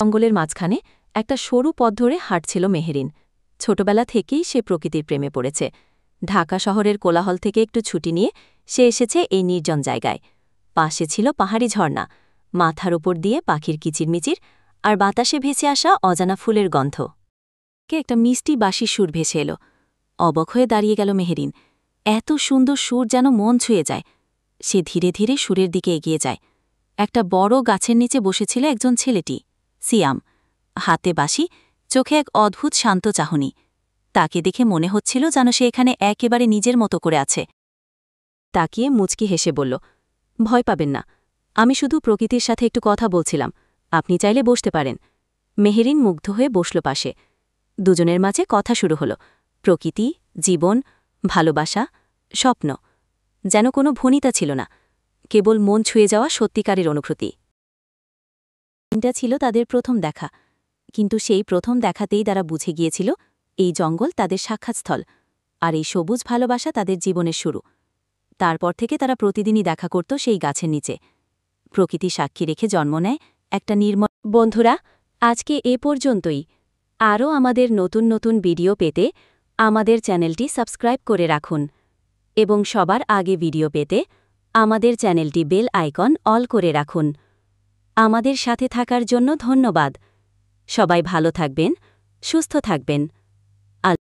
জঙ্গলের মাঝখানে একটা সরু পথ ধরে হাঁটছিল মেহেরিন। ছোটবেলা থেকেই সে প্রকৃতির প্রেমে পড়েছে। ঢাকা শহরের কোলাহল থেকে একটু ছুটি নিয়ে সে এসেছে এই নির্জন জায়গায়। পাশে ছিল পাহাড়ি ঝর্ণা, মাথার ওপর দিয়ে পাখির কিচিরমিচির, আর বাতাসে ভেসে আসা অজানা ফুলের গন্ধ। কে একটা মিষ্টি বাঁশির সুর ভেসে এলো। অবাক হয়ে দাঁড়িয়ে গেল মেহেরিন। এত সুন্দর সুর যেন মন ছুঁয়ে যায়। সে ধীরে ধীরে সুরের দিকে এগিয়ে যায়। একটা বড় গাছের নিচে বসেছিল একজন ছেলেটি, সিয়াম। হাতে বাঁশি, চোখে এক অদ্ভুত শান্ত চাহনি। তাকে দেখে মনে হচ্ছিল যেন সে এখানে একেবারে নিজের মতো করে আছে। তাকিয়ে মুচকি হেসে বলল, ভয় পাবেন না, আমি শুধু প্রকৃতির সাথে একটু কথা বলছিলাম, আপনি চাইলে বসতে পারেন। মেহেরিন মুগ্ধ হয়ে বসল পাশে। দুজনের মাঝে কথা শুরু হলো। প্রকৃতি, জীবন, ভালোবাসা, স্বপ্ন। যেন কোনো ভনিতা ছিল না, কেবল মন ছুঁয়ে যাওয়া সত্যিকারের অনুভূতি। এটা ছিল তাদের প্রথম দেখা, কিন্তু সেই প্রথম দেখাতেই তারা বুঝে গিয়েছিল এই জঙ্গল তাদের সাক্ষাৎস্থল, আর এই সবুজ ভালোবাসা তাদের জীবনের শুরু। তারপর থেকে তারা প্রতিদিনই দেখা করত সেই গাছের নিচে। প্রকৃতি সাক্ষী রেখে জন্ম নেয় একটা নির্মল। বন্ধুরা, আজকে এ পর্যন্তই। আরও আমাদের নতুন নতুন ভিডিও পেতে আমাদের চ্যানেলটি সাবস্ক্রাইব করে রাখুন এবং সবার আগে ভিডিও পেতে আমাদের চ্যানেলটি বেল আইকন অল করে রাখুন। আমাদের সাথে থাকার জন্য ধন্যবাদ। সবাই ভালো থাকবেন, সুস্থ থাকবেন।